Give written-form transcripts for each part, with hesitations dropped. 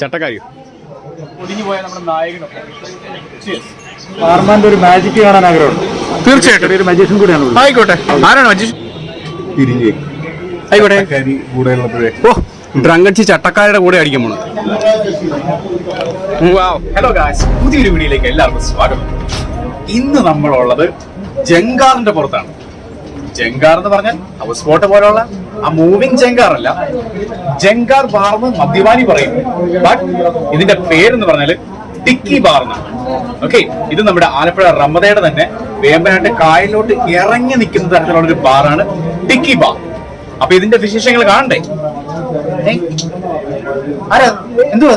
ചട്ടക്കാരി ഒടിഞ്ഞു പോയ നമ്മുടെ നായകനും പാർമാന്റെ ഒരു മാജിക് കാണാൻ ആഗ്രഹമുണ്ട്. തീർച്ചയായിട്ടും ഒരു മജീഷ്യൻ കൂടിയാണ്. ആയിക്കോട്ടെ. ആരാണ് മജീഷ്യൻ? ആയിക്കോട്ടെ. ഓ, ഡ്രങ്കടിച്ച് ചട്ടക്കാരുടെ കൂടെ അടിക്കാൻ പോണത്. ഹലോ ഗായ്സ്, പുതിയൊരു വീഡിയോയിലേക്ക് എല്ലാവർക്കും സ്വാഗതം. ഇന്ന് നമ്മളുള്ളത് ജങ്കാറിന്റെ പുറത്താണ്. ജങ്കാർ എന്ന് പറഞ്ഞാൽ ഹൗസ് ബോട്ട് പോലുള്ള ആ മൂവിങ് ജങ്കാർ അല്ല, ജങ്കാർ ബാർ എന്ന് മദ്യപാനി പറയും. ബട്ട് ഇതിന്റെ പേരെന്ന് പറഞ്ഞാൽ ടിക്കി ബാർ എന്നാണ്. ഓക്കെ, ഇത് നമ്മുടെ ആലപ്പുഴ റമദയുടെ തന്നെ വേമ്പനാട്ട് കായലിലോട്ട് ഇറങ്ങി നിൽക്കുന്ന തരത്തിലുള്ള ഒരു ബാറാണ് ടിക്കി ബാർ. അപ്പൊ ഇതിന്റെ വിശേഷങ്ങൾ കാണണ്ടേ? ആരാ എന്തുവാ?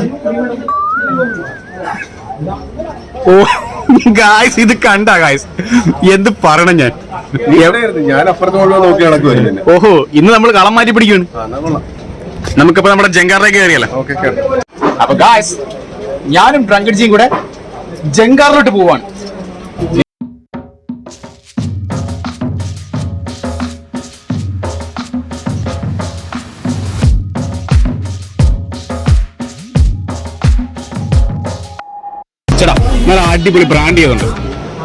ഓ ഗായ്സ്, ഇത് കണ്ട ഗായ്സ്, എന്ത് പറയണം ഞാൻ അപ്പുറത്ത് നോക്കി നടക്കുവായിരുന്നു. ഓഹോ, ഇന്ന് നമ്മൾ കളം മാറ്റി പിടിക്കുകയാണ്. നമുക്കിപ്പോ നമ്മുടെ ജങ്കാറിലേക്ക് കയറിയല്ലോ. അപ്പൊ ഗായ്സ്, ഞാനും ഡ്രങ്കഡ്ജിയും കൂടെ ജങ്കാറിലോട്ട് പോവാണ്. ചേട്ടാ, നല്ല അടിപൊളി ബ്രാൻഡ് ചെയ്തുണ്ട്.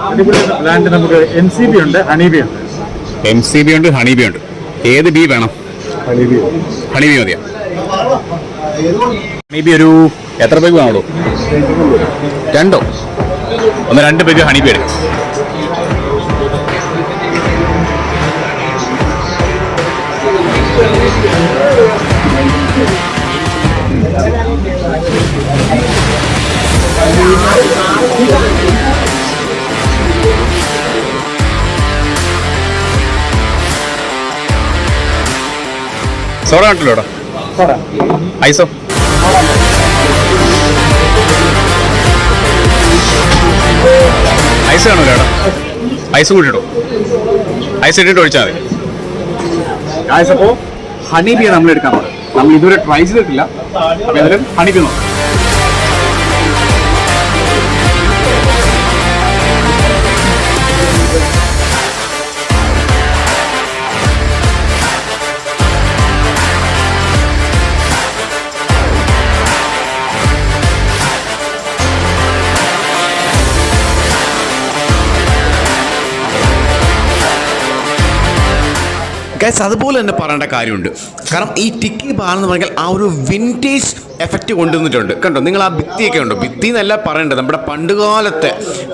അടിപൊളി ബ്രാൻഡ് നമുക്ക് MCB ഉണ്ട്, ഹണീബി ഉണ്ട്. MCB ഉണ്ട്, ഹണീബി ഉണ്ട്. ഏത് ബി വേണം? ഹണീബി മതിയോ? ഹണീബി ഒരു എത്ര പേക്ക് വേണോ? രണ്ടോ? ഒന്ന് 2 പേക്ക് ഹണീബി എടുക്കും. സോഡ കണ്ടില്ലോടാ? ഐസോ? ഐസ് കാണൂലേടാ? ഐസ് കൂട്ടിട്ടോ? ഐസ് ഇട്ടിട്ട് ഒഴിച്ചാൽ മതി. ഐസ് അപ്പോ ഹണീബിയാണ് നമ്മൾ എടുക്കാൻ പോകുന്നത്. നമ്മൾ ഇതുവരെ ട്രൈ ചെയ്തിട്ടില്ല. അപ്പൊ ഏതായാലും ഹണീബി നോക്കാം. ഗൈസ്, അതുപോലെ തന്നെ പറയേണ്ട കാര്യമുണ്ട്. കാരണം ഈ ടിക്കി ബാർ എന്ന് പറഞ്ഞാൽ ആ ഒരു വിൻറ്റേജ് എഫക്റ്റ് കൊണ്ടുവന്നിട്ടുണ്ട്. കണ്ടോ, നിങ്ങൾ ആ ഭിത്തിയൊക്കെ ഉണ്ടോ? ഭിത്തി എന്നല്ല പറയേണ്ടത്, നമ്മുടെ പണ്ടുകാലത്തെ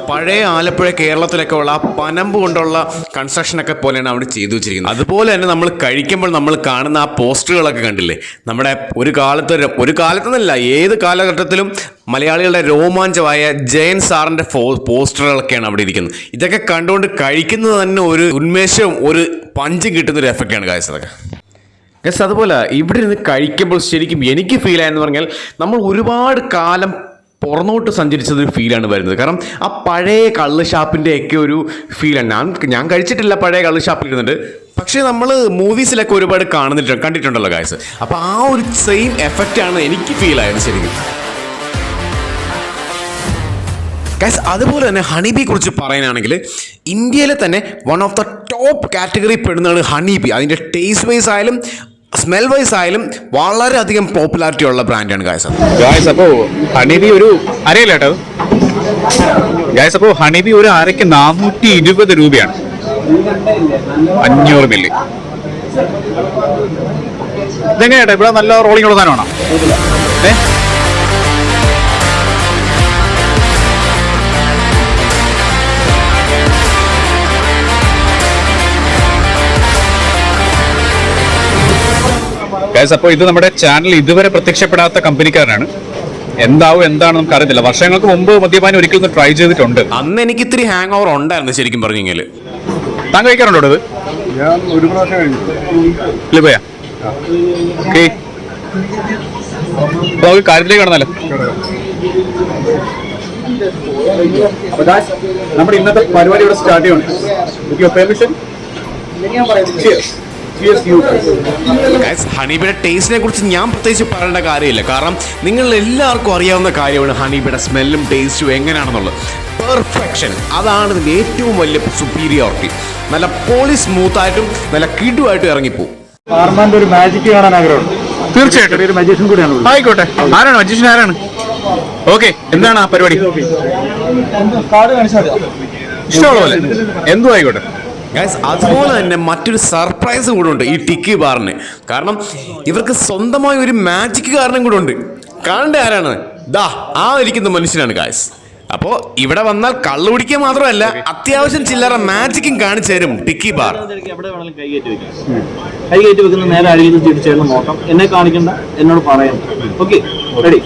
പഴയ ആലപ്പുഴ കേരളത്തിലൊക്കെ ഉള്ള ആ പനമ്പ് കൊണ്ടുള്ള കൺസ്ട്രക്ഷനൊക്കെ പോലെയാണ് അവിടെ ചെയ്തു വെച്ചിരിക്കുന്നത്. അതുപോലെ തന്നെ നമ്മൾ കഴിക്കുമ്പോൾ നമ്മൾ കാണുന്ന ആ പോസ്റ്ററുകളൊക്കെ കണ്ടില്ലേ? നമ്മുടെ ഒരു കാലത്തെന്നല്ല, ഏത് കാലഘട്ടത്തിലും മലയാളികളുടെ രോമാഞ്ചമായ ജയൻ സാറിൻ്റെ പോസ്റ്ററുകളൊക്കെയാണ് അവിടെ ഇരിക്കുന്നത്. ഇതൊക്കെ കണ്ടുകൊണ്ട് കഴിക്കുന്നത് തന്നെ ഒരു ഉന്മേഷവും ഒരു പഞ്ചും കിട്ടുന്നൊരു എഫക്റ്റാണ് ഗൈസ് അതൊക്കെ. ഗൈസ്, അതുപോലെ ഇവിടെ നിന്ന് കഴിക്കുമ്പോൾ ശരിക്കും എനിക്ക് ഫീൽ ആയെന്ന് പറഞ്ഞാൽ നമ്മൾ ഒരുപാട് കാലം പുറന്നോട്ട് സഞ്ചരിച്ചതൊരു ഫീലാണ് വരുന്നത്. കാരണം ആ പഴയ കള്ള് ഷാപ്പിൻ്റെയൊക്കെ ഒരു ഫീലാണ്. ഞാൻ കഴിച്ചിട്ടില്ല, പഴയ കള്ള് ഷാപ്പിൽ ഇരുന്നിട്ട്. പക്ഷേ നമ്മൾ മൂവീസിലൊക്കെ ഒരുപാട് കണ്ടിട്ടുണ്ടല്ലോ ഗൈസ്. അപ്പോൾ ആ ഒരു സെയിം എഫക്റ്റാണ് എനിക്ക് ഫീൽ ആയത് ശരിക്കും ഗൈസ്. അതുപോലെ തന്നെ ഹണീബിയെ കുറിച്ച് പറയാനാണെങ്കിൽ ഇന്ത്യയിലെ തന്നെ one of the top category പെടുന്നതാണ് ഹണീബി. അതിൻ്റെ ടേസ്റ്റ് വൈസ് ആയാലും സ്മെൽ വൈസ് ആയാലും വളരെയധികം പോപ്പുലാരിറ്റി ഉള്ള ബ്രാൻഡാണ് ഗൈസ്. അപ്പോൾ ഹണീബി ഒരു അരയില്ലേട്ടോ ഗൈസ്. അപ്പോൾ ഹണീബി ഒരു അരയ്ക്ക് 420 രൂപയാണ്. 500 മില്ലി. ഇതെങ്ങനെയാട്ടോ? ഇവിടെ നല്ല റോളിംഗ് ഉള്ള സാധനമാണോ? അപ്പോൾ ഇത് നമ്മുടെ ചാനൽ ഇതുവരെ പ്രത്യക്ഷപ്പെടാത്ത കമ്പനിക്കാരാണ്. എന്താണ് നമുക്ക് അറിയത്തില്ല. വർഷങ്ങൾക്ക് മുമ്പ് മദ്യപാനം ഒരിക്കലും ട്രൈ ചെയ്തിട്ടുണ്ട്. അന്ന് എനിക്ക് ഇത്തിരി ഹാങ് ഓവർ ഉണ്ടായിരുന്നു ശരിക്കും പറഞ്ഞു കഴിഞ്ഞാൽ. താൻ കഴിക്കാറുണ്ടോ ഇത്? ഞാൻ ഒരു പ്രാവശ്യം കഴിച്ചു. ഓക്കെ, നമുക്ക് കാര്യത്തിലേക്ക് കടന്നാലോ? നമ്മുടെ ഇന്നത്തെ പരിപാടി ഇവിടെ സ്റ്റാർട്ട് ചെയ്യണം. ഹണീബിയുടെ ടേസ്റ്റിനെ കുറിച്ച് ഞാൻ പ്രത്യേകിച്ച് പറയേണ്ട കാര്യമില്ല. കാരണം നിങ്ങൾ എല്ലാവർക്കും അറിയാവുന്ന കാര്യമാണ് ഹണീബിയുടെ സ്മെല്ലും ടേസ്റ്റും എങ്ങനെയാണെന്നുള്ളത്. പെർഫെക്ഷൻ, അതാണ് ഇതിൻ്റെ ഏറ്റവും വലിയ സുപ്പീരിയോറിറ്റി. നല്ല പോളി സ്മൂത്തായിട്ടും നല്ല കിടുവായിട്ടും ഇറങ്ങിപ്പോവും. പാർമാന്റെ ഒരു മാജിക് കാണാൻ ആഗ്രഹമുണ്ട്. തീർച്ചയായിട്ടും ഒരു മജീഷ്യൻ കൂടിയാണ്. ആയിക്കോട്ടെ. ആരാണ് മജീഷ്യൻ? ആരാണ്? ഓക്കെ, എന്താണ് ആ പരിപാടി? ഇഷ്ടമുള്ള പോലെ എന്തും ആയിക്കോട്ടെ. ഗൈസ്, അതുപോലെ തന്നെ മറ്റൊരു സർപ്രൈസ് കൂടെ ഉണ്ട് ഈ ടിക്കി ബാറിന്. കാരണം ഇവർക്ക് സ്വന്തമായ ഒരു മാജിക് കാരണം കൂടെ ഉണ്ട്. കാണേണ്ട ആരാണ്? ദാ ആ ഇരിക്കുന്ന മനുഷ്യനാണ് ഗൈസ്. അപ്പോൾ ഇവിടെ വന്നാൽ കള്ളു കുടിക്കുക മാത്രമല്ല, അത്യാവശ്യം ചില്ലറ മാജിക്കും കാണിച്ചു തരും ടിക്കി ബാർ. എവിടെ വേണമെങ്കിലും കൈ കയറ്റി വെക്കുന്ന നേരെ അടിയിൽ തിരിച്ചേർന്ന് നോക്കാം. എന്നെ കാണിക്കണ്ട, എന്നോട് പറയാം. Okay, ready?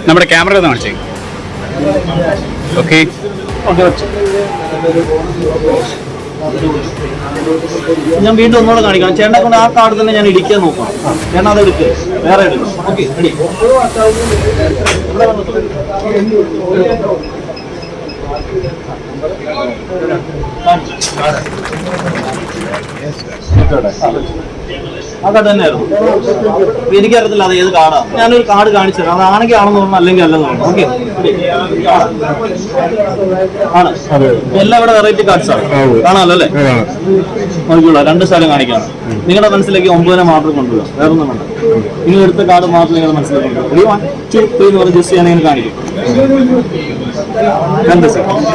നമ്മുടെ ക്യാമറ കാണിച്ചേ. ഓക്കെ, ഞാൻ വീണ്ടും ഒന്നുകൂടെ കാണിക്കാം. ചേട്ടനെ കൊണ്ട് ആ കാർഡ് തന്നെ ഞാൻ ഇടിക്കാൻ നോക്കാം. ചേട്ടൻ അത് എടുക്കുക, വേറെ എടുക്കും. Okay, ready? ആ കാർഡ് തന്നെയായിരുന്നു. എനിക്കറിയത്തില്ല അത് ഏത് കാർഡാണ്. ഞാനൊരു കാർഡ് കാണിച്ചു തരാം. അതാണെങ്കിൽ ആണെന്ന് പറഞ്ഞു, അല്ലെങ്കിൽ അല്ലെന്ന് പറഞ്ഞു. ഓക്കെ, ആണ്. എല്ലാം ഇവിടെ വെറൈറ്റി കാർഡ്സ് ആണ്. കാണാമല്ലോ അല്ലേ? നോക്കിക്കോളാം, 2 സ്ഥലം കാണിക്കാം. നിങ്ങളുടെ മനസ്സിലേക്ക് 9 മാത്രം കൊണ്ടുപോകാം, വേറെ ഒന്നും വേണ്ട. നിങ്ങൾ എടുത്ത കാർഡ് മാത്രം നിങ്ങളുടെ മനസ്സിലേക്ക് കൊണ്ടുപോകും. 1 2 3 എന്ന് പറഞ്ഞ് ജസ്റ്റ് ചെയ്യാൻ കാണിക്കും. 2 സെക്കൻഡ്.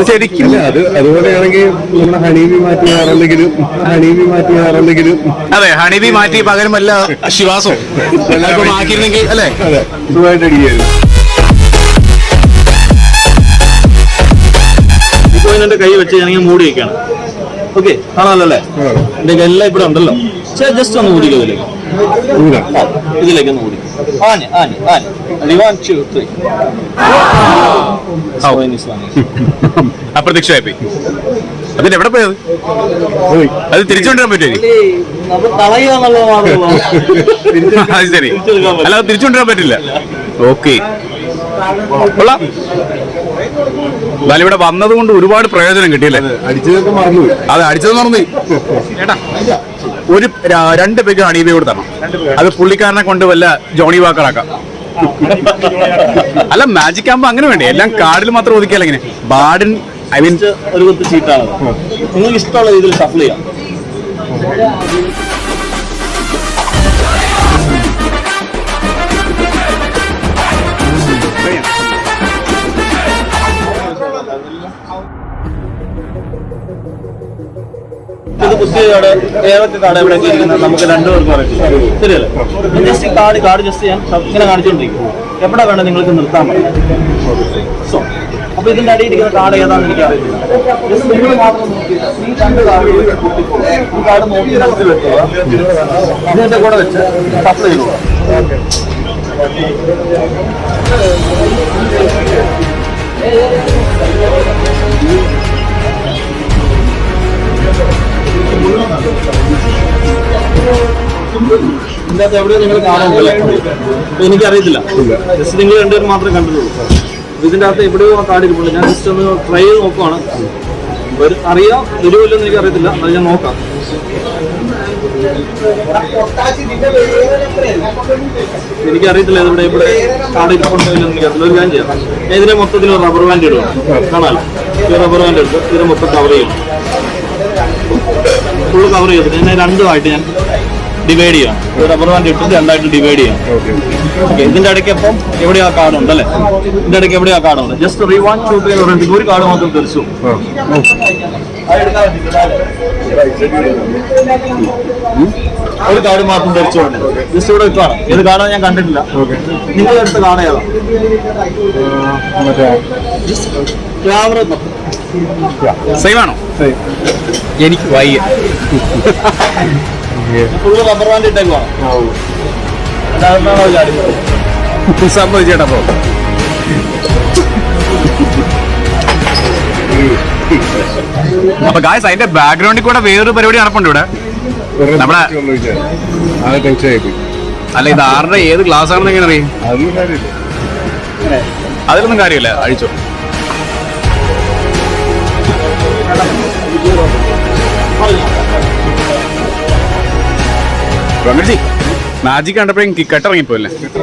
ശരിക്കും അതുപോലെയാണെങ്കിൽ നമ്മുടെ ഹണീബി മാറ്റിയാറെന്തെങ്കിലും അതെ, ഹണിബി മാറ്റി പകരം വല്ല ശിവാസോ ആക്കിയിരുന്നെങ്കിൽ അല്ലേ? അതെ, സുഖമായിട്ട് അടിക്കായിരുന്നു. ഇപ്പോൾ എന്റെ കൈ വെച്ച് ഞാൻ മൂടി വയ്ക്കാണ്. ഓക്കെ, കാണാമല്ലോ അല്ലേ? എന്റെ എല്ലാം ഇവിടെ ഉണ്ടല്ലോ. ജസ്റ്റ് ഒന്ന് മൂടിക്കും ഇതിലേക്ക് ഒന്ന് മൂടി. ആഞ്ഞ് ആഞ്ഞ് ആഞ്ഞ്. 1 2 3. അപ്രത്യക്ഷമായി പോയി. അതിന് എവിടെ പോയത്? അത് തിരിച്ചുകൊണ്ടുവരാൻ പറ്റുമോ? അത് ശരി, അല്ലാതെ തിരിച്ചുകൊണ്ടുവരാൻ പറ്റില്ല. ഓക്കെ, കൊള്ളാം. എന്നാലും ഇവിടെ വന്നത് കൊണ്ട് ഒരുപാട് പ്രയോജനം കിട്ടിയല്ലേ? അടിച്ചതൊക്കെ മറന്നുപോയി. അതെ, അടിച്ചത് മറന്നു. ചേട്ടാ, ഒരു 2 പേക്ക് ഹണീബി കൂടെ തരണം. അത് പുള്ളിക്കാരനെ കൊണ്ട് വല്ല ജോണി വാക്കറാക്കാം. അല്ല, മാജിക് ആകുമ്പോ അങ്ങനെ വേണ്ടേ? എല്ലാം കാർഡിൽ മാത്രം ഒതുക്കിയല്ല. ഇങ്ങനെ ബാർഡിൻ ഐ മീൻ ഒരു കുത്ത് ചീട്ടാണ്. നിങ്ങൾക്ക് ഇഷ്ടമുള്ള രീതിയിൽ ഷഫിൾ ചെയ്യാം. ഇത് പുതിയ കാർഡ്, ഏതൊക്കെ കാർഡ് എവിടെയൊക്കെ ഇരിക്കുന്നത് നമുക്ക് 2 പേർക്ക് പറയും. ശരിയല്ലേ? ജസ്റ്റ് കാർഡ് ജസ്റ്റ് ഞാൻ ഇങ്ങനെ കാണിച്ചുകൊണ്ടിരിക്കും. എവിടെ വേണം നിങ്ങൾക്ക് നിർത്താൻ പറ്റും. സോ അപ്പൊ ഇതിന്റെ അടിയിൽ ഇരിക്കുന്ന കാർഡ് ഏതാണെന്ന് എനിക്ക് അറിയില്ല. ജസ്റ്റ് നിങ്ങൾ മാത്രം നോക്കിയിട്ട് ഈ 2 കാർഡ് കുത്തിക്കോളൂ. ഈ കാർഡ് നോക്കി നമുക്ക് വെക്കുക. ഇതിന്റെ കൂടെ വെച്ച് സപ്ലൈ ചെയ്യുക. ഇതിനകത്ത് എവിടെയോ നിങ്ങൾ കാണുന്നില്ല. എനിക്കറിയത്തില്ല, ജസ്റ്റ് നിങ്ങൾ 2 പേര് മാത്രമേ കണ്ടിട്ടുള്ളൂ. ഇതിൻ്റെ അകത്ത് എവിടെയോ ആ കാർഡ് ഇരിപ്പുണ്ട്. ഞാൻ ജസ്റ്റ് ഒന്ന് ട്രൈ ചെയ്ത് നോക്കുവാണ്. അറിയാം, വരുമല്ലെന്ന് എനിക്ക് അറിയത്തില്ല, അത് ഞാൻ നോക്കാം. എനിക്കറിയത്തില്ല ഇവിടെ കാർഡ് ഇരിപ്പുണ്ടോ ഇല്ലെന്ന് എനിക്കറിയില്ല. ഒരു കാര്യം ചെയ്യാം, ഞാൻ ഇതിനെ മൊത്തത്തിൽ റബ്ബർ ബാൻഡ് ഇടുക. കാണാമല്ലോ, ഈ റബ്ബർ ബാൻഡ് എടുത്ത് ഇതിനെ മൊത്തം കവർ ചെയ്യും. ഫുള്ള് കവർ ചെയ്തിട്ട് ഇതിനെ 2 ഞാൻ ഡിവൈഡ് ചെയ്യാം. റബ്ബർ ബാൻഡ് ഇട്ടിട്ട് 2 ഡിവൈഡ് ചെയ്യാം. ഓക്കെ, ഇതിന്റെ ഇടയ്ക്ക് അപ്പം എവിടെയാ കാർഡ് ഉണ്ടല്ലേ? ഇതിന്റെ ഇടയ്ക്ക് എവിടെയാ കാർഡ് ഉണ്ട്? ജസ്റ്റ് 1 2 3 എന്ന് പറഞ്ഞിട്ട് ഒരു കാർഡ് മാത്രം തെറിച്ചു. ഒരു കാർഡ് മാത്രം തെറിച്ചുകൊണ്ട് ജസ്റ്റ് ഇവിടെ ഇട്ടാണ്. ഏത് കാർഡാണ് ഞാൻ കണ്ടിട്ടില്ല. നിങ്ങൾ എടുത്ത കാർഡ് ഏതാ? സെയിം ആണോ? എനിക്ക് വയ്യ. ഫുള്ള് റബ്ബർ ബാൻഡ് ഇട്ടേക്ക് വേണം. സമ്മതിച്ചേട്ടാ. അപ്പൊ അപ്പൊ ഗായ്സ്, അതിന്റെ ബാക്ക്ഗ്രൗണ്ടിൽ കൂടെ വേറൊരു പരിപാടി നടപ്പുണ്ട് ഇവിടെ. നമ്മളെ അല്ല, ഇത് ആരുടെ ഏത് ക്ലാസ് ആണെന്ന് എങ്ങനെ അറിയാം? അതിലൊന്നും കാര്യമില്ല, അഴിച്ചോ. രമേശ്, മാജിക് കണ്ടപ്പോഴേ കെട്ടിറങ്ങിപ്പോല്ലേ? 1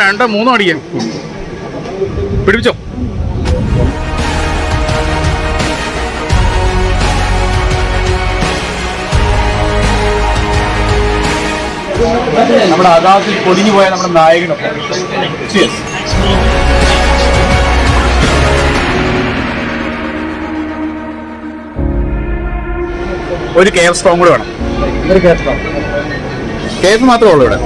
2 3 അടിക്കാം. പിടിപ്പിച്ചോ. നമ്മുടെ ആകാശത്തിൽ പൊടിഞ്ഞു പോയ നമ്മുടെ നായകനൊക്കെ. Cheers. ഒരു KF സ്ട്രോങ് കൂടെ വേണം. KF മാത്രമേ ഉള്ളൂ ഇവിടെ.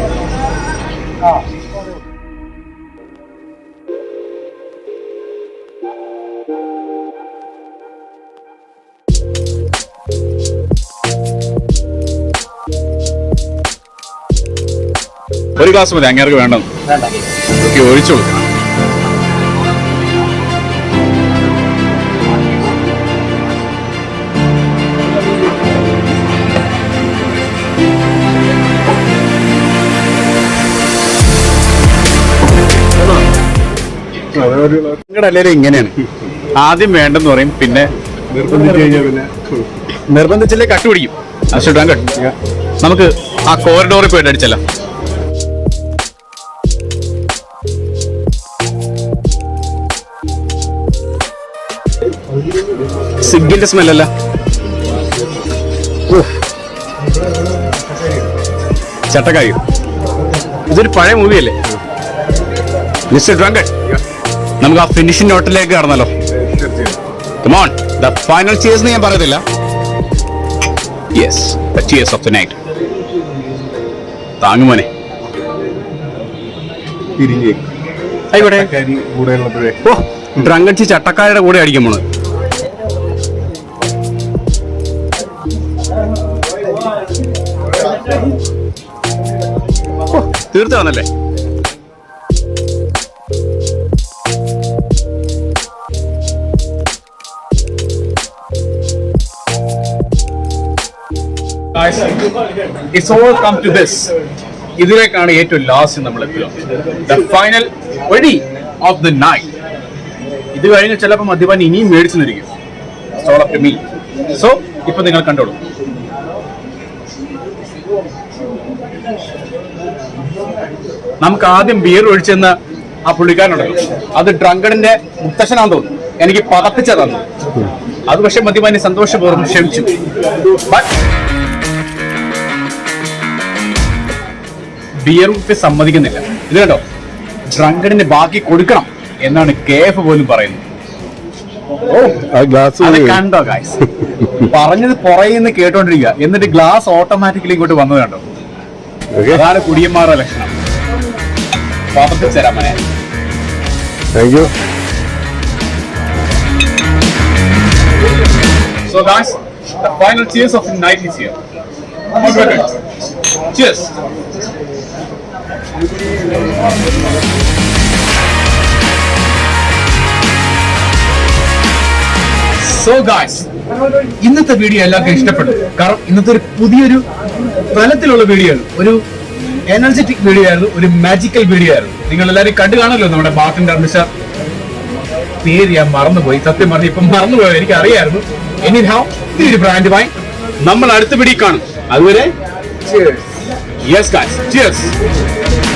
ഒരു ഗ്ലാസ് മതി, അങ്ങേർക്ക് വേണം. ഓക്കെ, ഒഴിച്ചോളൂ. നിങ്ങളുടെ എല്ലാവരും ഇങ്ങനെയാണ്, ആദ്യം വേണ്ടെന്ന് പറയും, പിന്നെ നിർബന്ധിച്ചു കഴിഞ്ഞാൽ പിന്നെ നിർബന്ധിച്ചില്ലേ കട്ടുപിടിക്കും. അശ്വടാൻ കട്ട്. നമുക്ക് ആ കോറിഡോറിൽ പോയിട്ട് അടിച്ചല്ല. സിഗിന്റെ സ്മെല്ലല്ല, ചട്ടക്കാരി. ഇതൊരു പഴയ മൂവിയല്ലേ മിസ്റ്റർ ഡ്രങ്കൺ? നമുക്ക് ആ finishing നോട്ടിലേക്ക് കടന്നല്ലോ. Come on, the final cheers എന്ന് ഞാൻ പറയത്തില്ല. Yes, the cheers of the night. താങ്ങുമോനെ തിരിഞ്ഞ് ആയിക്കോട്ടെ. കൂടെ ഉള്ളപ്പോഴേ ഓ, ഡ്രങ്കൺസി ചട്ടക്കാരുടെ കൂടെ അടിക്കാൻ പോണത്. തീർത്ത് വന്നല്ലേ? It's all come to this. ഇതിലേക്കാണ് ഏറ്റവും ലാസ്റ്റ് നമ്മൾ എത്തുക. The final wedding of the night. ഇത് കഴിഞ്ഞ് ചിലപ്പോൾ മദ്യപാൻ ഇനിയും മേടിച്ചു നിന്നിരിക്കും. It's all up to me. So ഇപ്പൊ നിങ്ങൾ കണ്ടോളൂ. നമുക്ക് ആദ്യം ബിയർ ഒഴിച്ചെന്ന ആ പുള്ളിക്കാരനുണ്ടല്ലോ, അത് ഡ്രങ്കണിന്റെ മുത്തശ്ശനാന്ന് തോന്നുന്നു. എനിക്ക് പതപ്പിച്ച തന്നു. അത് പക്ഷെ മദ്യപാനി സന്തോഷപൂർവ്വം ക്ഷമിച്ചു. ബിയർ കുപ്പി സമ്മതിക്കുന്നില്ല. ഇത് കേട്ടോ, ഡ്രങ്കണിന് ബാക്കി കൊടുക്കണം എന്നാണ് KF പോലും പറയുന്നത്. അത് കണ്ടോ ഗൈസ്? പറഞ്ഞത് പുറയുന്ന കേട്ടോണ്ടിരിക്കുക, എന്നിട്ട് ഗ്ലാസ് ഓട്ടോമാറ്റിക്കലി ഇങ്ങോട്ട് വന്നത് കണ്ടോ? അതാണ് കുടിയന്മാരുടെ ലക്ഷണം. പാപത്തിച്ചേരാ മനെ. Thank you. So guys, the final cheers of the night is here. Cheers. So guys, ഇന്നത്തെ വീഡിയോ എല്ലാവർക്കും ഇഷ്ടപ്പെട്ടു. കാരണം ഇന്നത്തെ ഒരു പുതിയൊരു തലത്തിലുള്ള വീഡിയോ ആയിരുന്നു, ഒരു എനർജറ്റിക് വീഡിയോ ആയിരുന്നു, ഒരു മാജിക്കൽ വീഡിയോ ആയിരുന്നു. നിങ്ങൾ എല്ലാവരും കണ്ടു കാണുമല്ലോ നമ്മുടെ ബാർട്ടൻഡർ മിസ്റ്റർ, പേര് ഞാൻ മറന്നുപോയി. സത്യം പറഞ്ഞ ഇപ്പം മറന്നുപോയത് എനിക്ക് അറിയായിരുന്നു. എനിഹൗ, ഈ ബ്രാൻഡ് വൈൻ നമ്മൾ അടുത്ത വീഡിയോ കാണും. അതുവരെ യെസ് ഗൈസ്, ചിയേഴ്സ്.